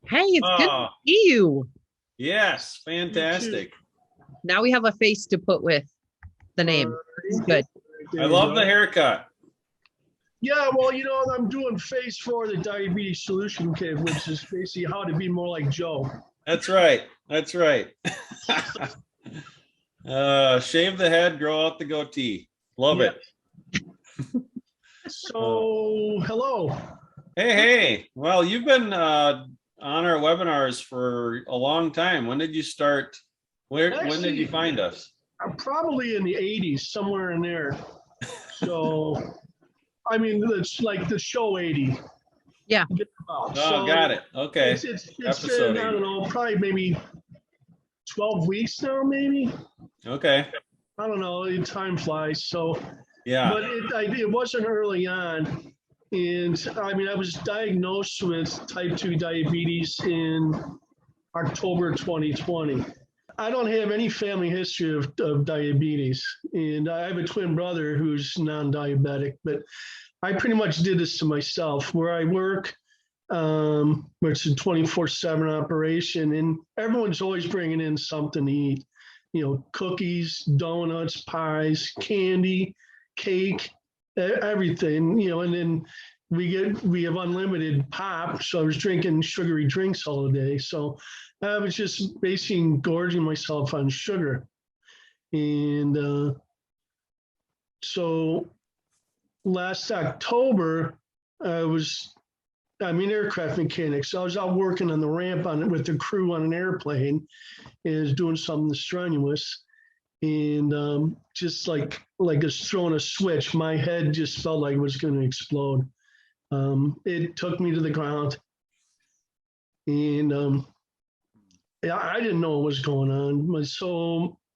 Hey, it's good to Oh, see you. yes, You too. fantastic. Now we have a face to put with the name. It's Alrighty. good. I There you love go. the haircut. Yeah, well, I'm doing phase 4 of the diabetes solution kit, which is basically how to be more like Joe. That's right. That's right. Shave the head, grow out the goatee. Love Yeah. it. So, hello. Hey, hey. Well, you've been on our webinars for a long time. When did you start? When did you Actually, find us? I'm probably in the 80s, somewhere in there. So, I mean, it's like the show 80. Yeah. Get about. Oh, got it. Okay. It's Episode been, I 80. don't know, probably maybe 12 weeks now, maybe. Okay. I don't know. Time flies. So, Yeah. but it wasn't early on. And I mean, I was diagnosed with type 2 diabetes in October 2020. I don't have any family history of diabetes. And I have a twin brother who's non diabetic, but I pretty much did this to myself. Where I work, which is a 24/7 operation, and everyone's always bringing in something to eat. Cookies, donuts, pies, candy, cake, everything. And then we have unlimited pop, so I was drinking sugary drinks all day. So I was just basically gorging myself on sugar, and so last October I'm an aircraft mechanic, so I was out working on the ramp on it with the crew on an airplane, and was doing something strenuous, and just like it's throwing a switch, my head just felt like it was going to explode. It took me to the ground, and I didn't know what was going on.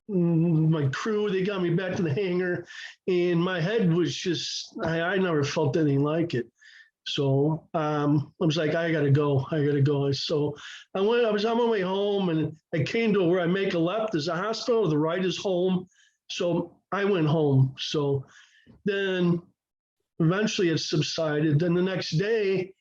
My crew, they got me back to the hangar, and my head was just, I never felt anything like it. So I was like, I gotta go. So I was on my way home, and I came to where I make a left is a hospital, the right is home. So I went home. So then eventually it subsided. Then the next day,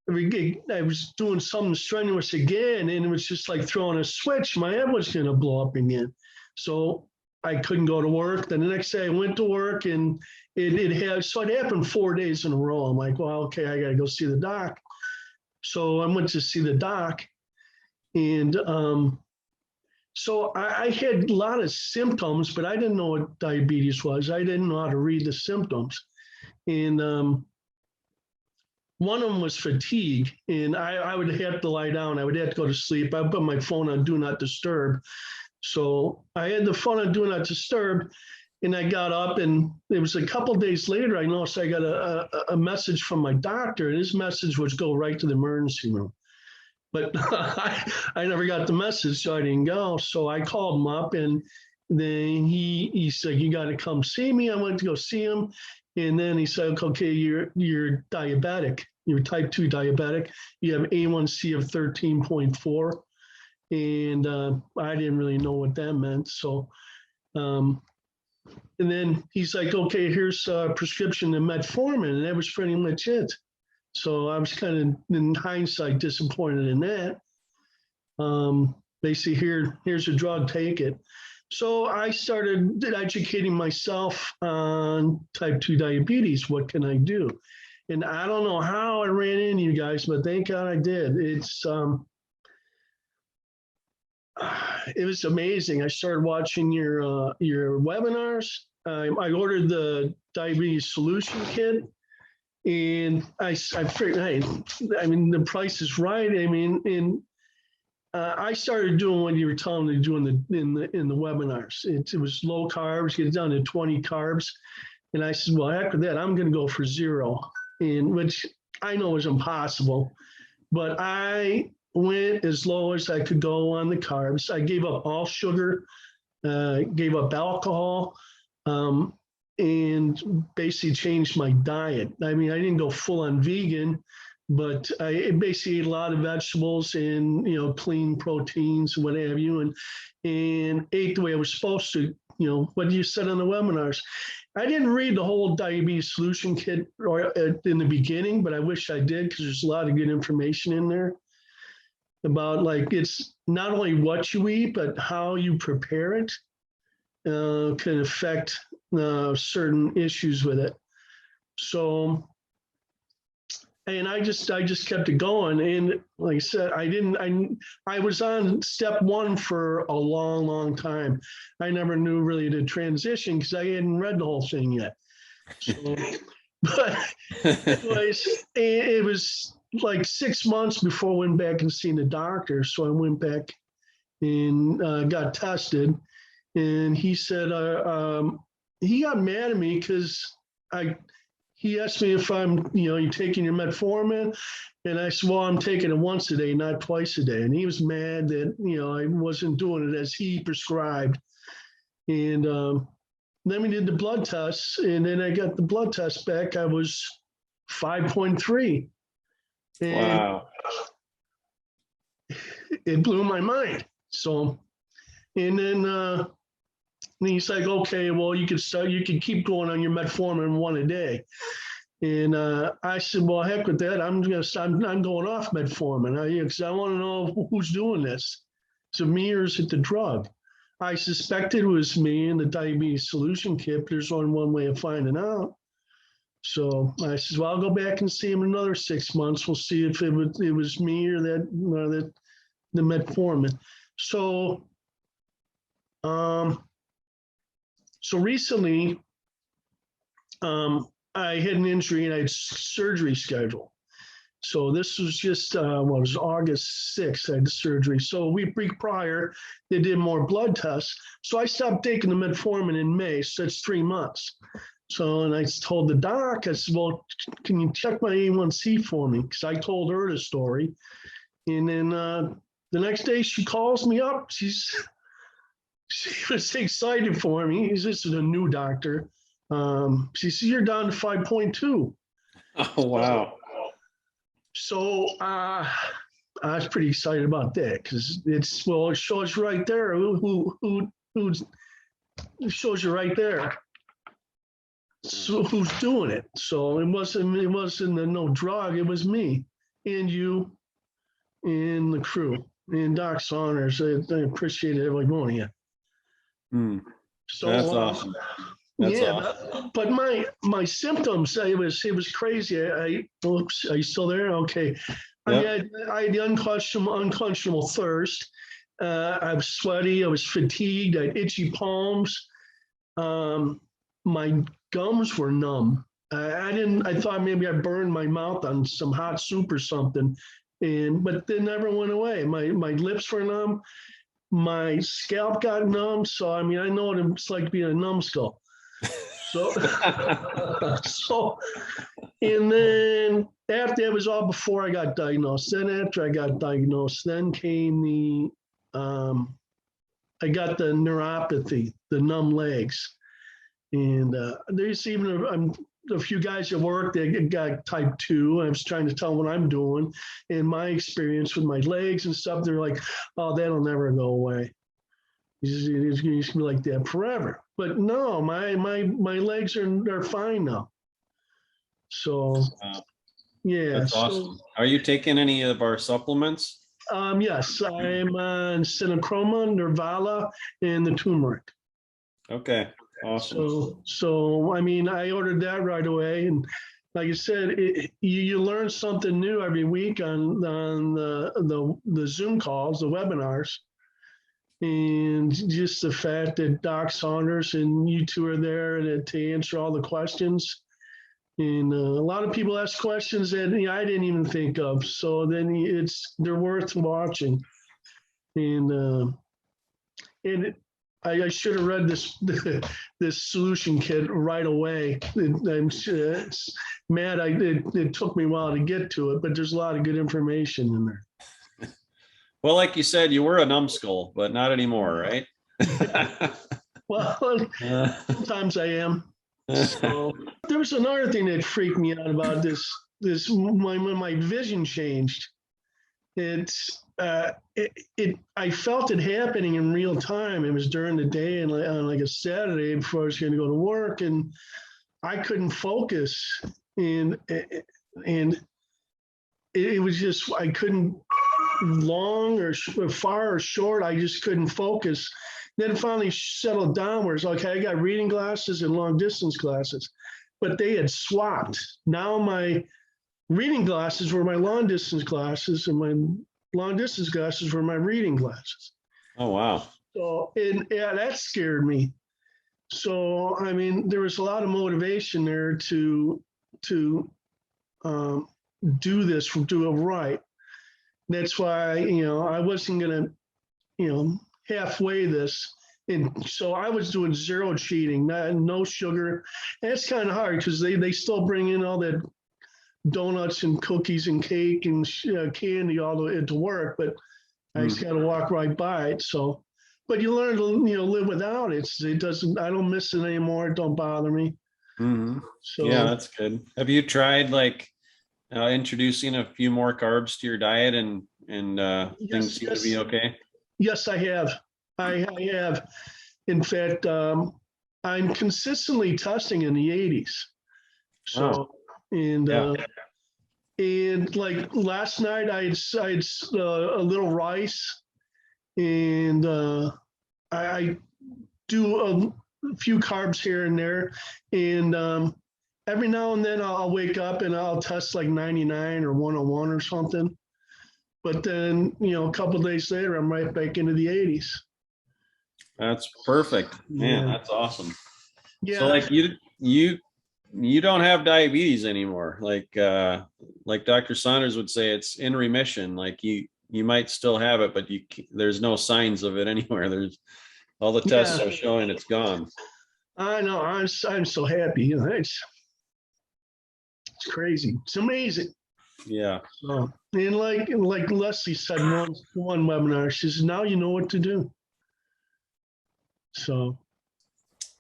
I was doing something strenuous again, and it was just like throwing a switch. My head was going to blow up again. So I couldn't go to work. Then the next day I went to work, and it happened 4 days in a row. I'm like, well, okay, I got to go see the doc. So I went to see the doc, and so I had a lot of symptoms, but I didn't know what diabetes was. I didn't know how to read the symptoms. And one of them was fatigue, and I would have to lie down. I would have to go to sleep. I put my phone on do not disturb. So I had the phone on do not disturb, and I got up, and it was a couple of days later, I noticed I got a message from my doctor, and his message was go right to the emergency room. But I never got the message, so I didn't go. So I called him up, and then he said, you got to come see me. I went to go see him. And then he said, okay, you're diabetic. You're type 2 diabetic. You have A1C of 13.4. And I didn't really know what that meant. So, and then he's like, okay, here's a prescription of metformin. And that was pretty much it. So I was kind of, in hindsight, disappointed in that. Basically, here's a drug, take it. So I started educating myself on type 2 diabetes. What can I do? And I don't know how I ran into you guys, but thank God I did. It was amazing. I started watching your webinars. I ordered the diabetes solution kit, and I figured, hey, I mean, the price is right. I mean, and I started doing what you were telling me to do in the webinars. It was low carbs, get it down to 20 carbs, and I said, well, after that, I'm going to go for 0, and which I know is impossible, but I went as low as I could go on the carbs. I gave up all sugar, gave up alcohol, and basically changed my diet. I mean, I didn't go full on vegan, but I basically ate a lot of vegetables and clean proteins and what have you, and ate the way I was supposed to. What you said on the webinars. I didn't read the whole diabetes solution kit in the beginning, but I wish I did because there's a lot of good information in there. about like it's not only what you eat, but how you prepare it can affect certain issues with it. So, and I just kept it going. And like I said, I was on step one for a long time. I never knew really the transition because I hadn't read the whole thing yet. So, but anyways, it was like 6 months before I went back and seen the doctor. So I went back and got tested, and he said he got mad at me because he asked me if I'm you taking your metformin, and I said, well, I'm taking it once a day, not twice a day. And he was mad that I wasn't doing it as he prescribed. And then we did the blood tests, and then I got the blood test back. I was 5.3. And Wow. it blew my mind. So, and then he's like, okay, well, you can keep going on your metformin one a day. And I said, well, heck with that. I'm going off metformin because I want to know who's doing this. Is it me or is it the drug? I suspected it was me and the diabetes solution kit. But there's only one way of finding out. So I said, well, I'll go back and see him in another 6 months. We'll see if it was me or the metformin. So, so recently, I had an injury and I had surgery scheduled. So this was just, it was August 6th, I had the surgery. So a week prior, they did more blood tests. So I stopped taking the metformin in May, so that's 3 months. So, and I told the doc, I said, well, can you check my A1C for me? Because I told her the story. And then the next day she calls me up. She was excited for me. This is a new doctor. She said, you're down to 5.2. Oh, wow. So I was pretty excited about that because it shows right there who shows you right there. So who's doing it? So it wasn't no drug. It was me and you and the crew and Doc Saunders. I appreciate every one of you. So That's awesome. That's awesome. but my symptoms, it was crazy. Are you still there? Okay. I mean, I had the unquenchable thirst. I was sweaty. I was fatigued. I had itchy palms. My gums were numb. I thought maybe I burned my mouth on some hot soup or something, but they never went away. My lips were numb. My scalp got numb. So I mean, I know what it's like being a numbskull. So, and then after it was all before I got diagnosed. Then after I got diagnosed, then came I got the neuropathy, the numb legs. And there's even a few guys at work that got type 2. I was trying to tell them what I'm doing and my experience with my legs and stuff. They're like, oh, that'll never go away. It's going to be like that forever. But no, my legs are fine now. So, yeah. That's awesome. Are you taking any of our supplements? Yes, I'm on Cinachroma, Nervala, and the turmeric. Okay. Awesome. So I mean, I ordered that right away, and like I said, you learn something new every week on the Zoom calls, the webinars, and just the fact that Doc Saunders and you two are there to answer all the questions. And a lot of people ask questions that I didn't even think of. So then they're worth watching. And I should have read this solution kit right away. I'm mad it took me a while to get to it, but there's a lot of good information in there. Well, like you said, you were a numbskull, but not anymore, right? Well, sometimes I am. So there was another thing that freaked me out about this when my vision changed. I felt it happening in real time. It was during the day and on like a Saturday before I was going to go to work, and I couldn't focus. And it was just I couldn't long or far or short. I just couldn't focus. Then it finally settled down where it's okay, I got reading glasses and long distance glasses, but they had swapped. Now my reading glasses were my long distance glasses and my long distance glasses were my reading glasses. Oh, wow. So, and yeah, that scared me. So, I mean, there was a lot of motivation there to do this, do it right. That's why, I wasn't going to, halfway this. And so I was doing zero cheating, no sugar. And it's kind of hard because they still bring in all that donuts and cookies and cake and candy all the way to work, but I just got to walk right by it. So, but you learn to, live without it. It doesn't, I don't miss it anymore. It don't bother me. Mhm. So Yeah, that's good. Have you tried like introducing a few more carbs to your diet and things seem to be okay? yes, I have. I have. In fact, I'm consistently testing in the 80s. So, and Yeah. and like last night, I had a little rice, and I do a few carbs here and there, and every now and then I'll wake up and I'll test like 99 or 101 or something. But then, a couple of days later, I'm right back into the 80s. That's perfect. Man, Yeah. that's awesome. Yeah. So like you don't have diabetes anymore. Like Dr. Saunders would say, it's in remission. Like you might still have it, but there's no signs of it anywhere. There's all the tests are showing it's gone. I know. I'm so happy. It's crazy. It's amazing. Yeah. So, and like Leslie said in one webinar, she says, now you know what to do. So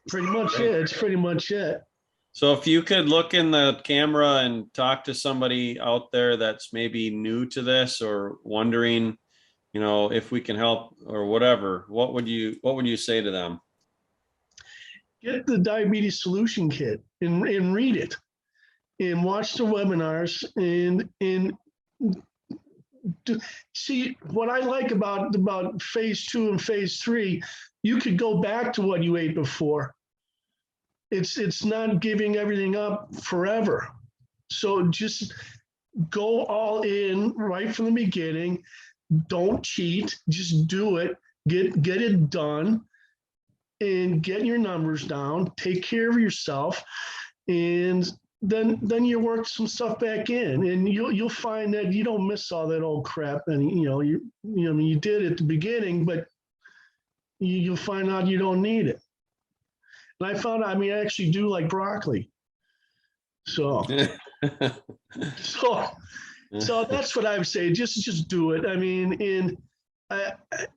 pretty much it. It's pretty much it. So if you could look in the camera and talk to somebody out there that's maybe new to this or wondering, if we can help or whatever, what would you say to them? Get the diabetes solution kit and read it and watch the webinars and see what I like about phase 2 and phase 3. You could go back to what you ate before. It's not giving everything up forever. So just go all in right from the beginning. Don't cheat. Just do it. Get it done, and get your numbers down. Take care of yourself, and then you work some stuff back in, and you'll find that you don't miss all that old crap. And you did at the beginning, but you'll find out you don't need it. And I found, I actually do like broccoli. So, so that's what I would say. Just do it.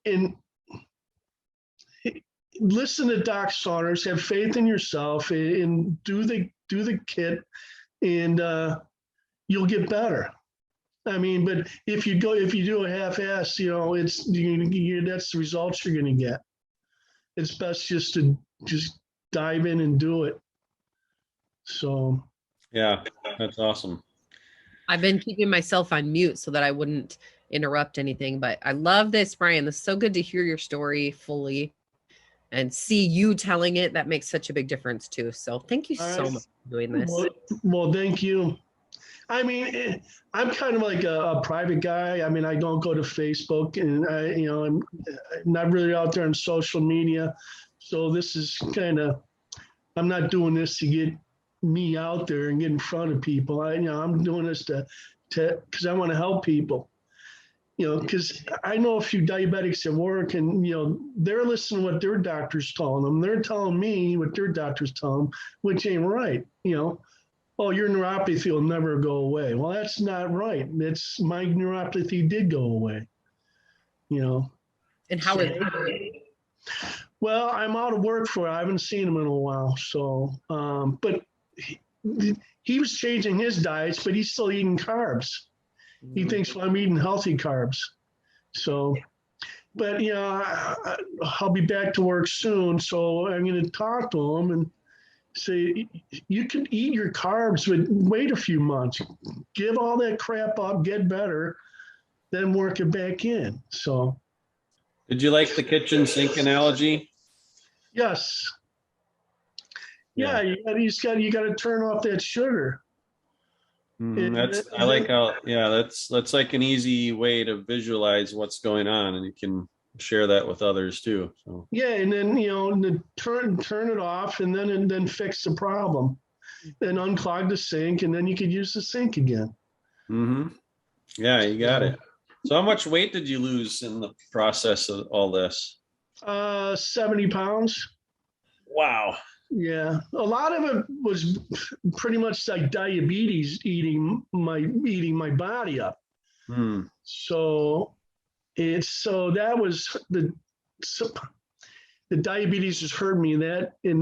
And listen to Doc Saunders. Have faith in yourself, and do the kit, and you'll get better. But if you do a half-ass, that's the results you're going to get. It's best just to dive in and do it. So. Yeah, that's awesome. I've been keeping myself on mute so that I wouldn't interrupt anything, but I love this, Brian. This is so good to hear your story fully and see you telling it. That makes such a big difference too. So thank you so much for doing this. Well, thank you. I'm kind of like a private guy. I don't go to Facebook, and I'm not really out there on social media. So this is I'm not doing this to get me out there and get in front of people. I'm doing this because I want to help people. Because I know a few diabetics at work, and they're listening to what their doctor's telling them. They're telling me what their doctor's telling them, which ain't right. Oh, your neuropathy will never go away. Well, that's not right. My neuropathy did go away. And how is that? Well, I'm out of work for it. I haven't seen him in a while. So, but he was changing his diets, but he's still eating carbs. He thinks, well, I'm eating healthy carbs. So, but I'll be back to work soon. So I'm going to talk to him and say, you can eat your carbs, but wait a few months. Give all that crap up, get better, then work it back in. So Did you like the kitchen sink analogy? yes. Yeah, you got to turn off that sugar. I like how, that's like an easy way to visualize what's going on, and you can share that with others too. So Yeah, and then turn it off, and then fix the problem, then unclog the sink, and then you could use the sink again. Yeah, you got it. So how much weight did you lose in the process of all this? 70 pounds. Wow. Yeah, a lot of it was pretty much like diabetes eating my body up. So that was the diabetes just hurt me in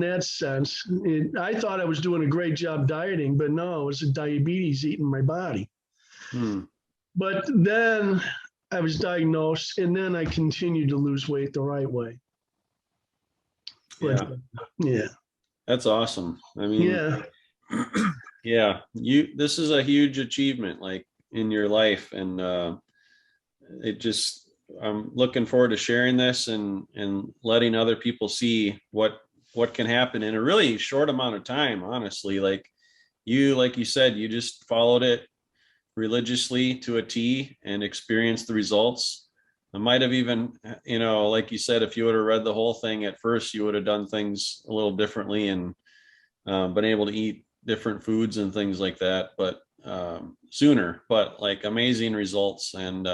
that sense. I thought I was doing a great job dieting, but no, it was the diabetes eating my body. But then I was diagnosed, and then I continued to lose weight the right way. But, yeah. That's awesome. I mean, this is a huge achievement, like in your life. And I'm looking forward to sharing this and letting other people see what can happen in a really short amount of time, honestly. Like you said, you just followed it religiously to a T and experienced the results. I might have even, like you said, if you would have read the whole thing at first, you would have done things a little differently and been able to eat different foods and things like that, but sooner. But like amazing results, and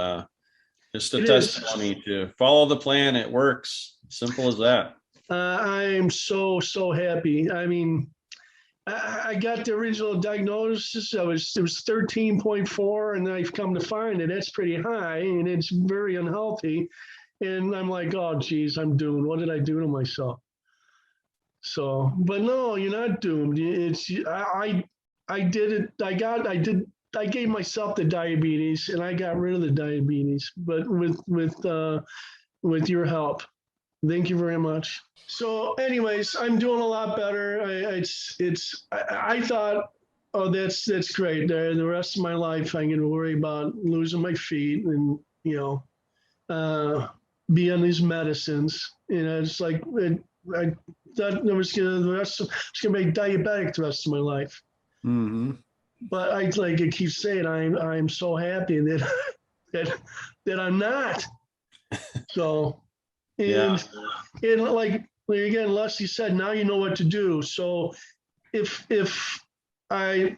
just a testimony to follow the plan. It works. Simple as that. I am so happy. I mean, I got the original diagnosis. It was 13.4, and I've come to find it. That's pretty high, and it's very unhealthy. And I'm like, oh, geez, I'm doomed. What did I do to myself? So, but no, you're not doomed. I did it. I gave myself the diabetes, and I got rid of the diabetes, but with your help. Thank you very much. So anyways, I'm doing a lot better. I thought, oh, that's great. The rest of my life, I'm going to worry about losing my feet and, be on these medicines. It's like, I thought I was going to be diabetic the rest of my life. But I keep saying, I'm so happy that I'm not. So, and like again, Leslie said, now you know what to do. So if I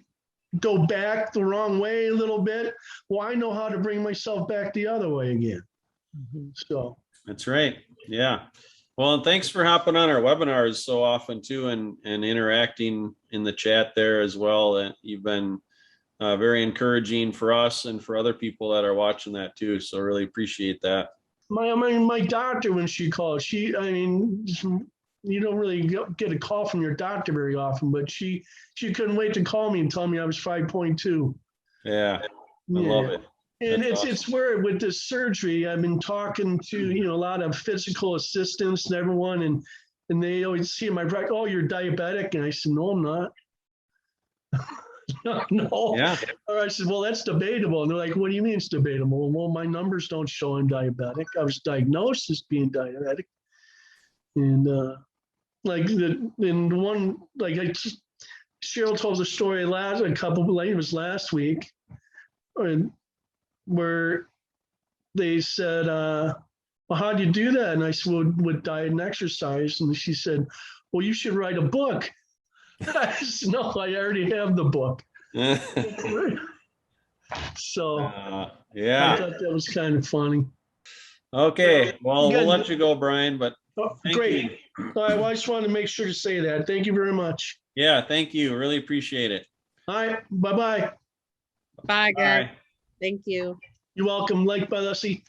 go back the wrong way a little bit, well, I know how to bring myself back the other way again. So that's right. Yeah. Well, and thanks for hopping on our webinars so often too, and interacting in the chat there as well. You've been very encouraging for us and for other people that are watching that too. So really appreciate that. My doctor, when she calls, you don't really get a call from your doctor very often, but she couldn't wait to call me and tell me I was 5.2. Yeah, I love it. And it's weird with this surgery. I've been talking to, a lot of physical assistants and everyone, and they always see my practice, oh, you're diabetic. And I said, no, I'm not. No. Yeah. Or I said, well, that's debatable. And they're like, what do you mean it's debatable? Well, my numbers don't show I'm diabetic. I was diagnosed as being diabetic. And Cheryl told the story it was last week, where they said, well, how'd you do that? And I said, well, with diet and exercise. And she said, well, you should write a book. I said, no, I already have the book. So yeah, I thought that was kind of funny. Okay, well, we'll let you go, Brian, but great. I just wanted to make sure to say that. Thank you very much. Yeah, thank you. Really appreciate it. All right, bye-bye. Bye, guys. Thank you. You're welcome. Like, bye, Leslie.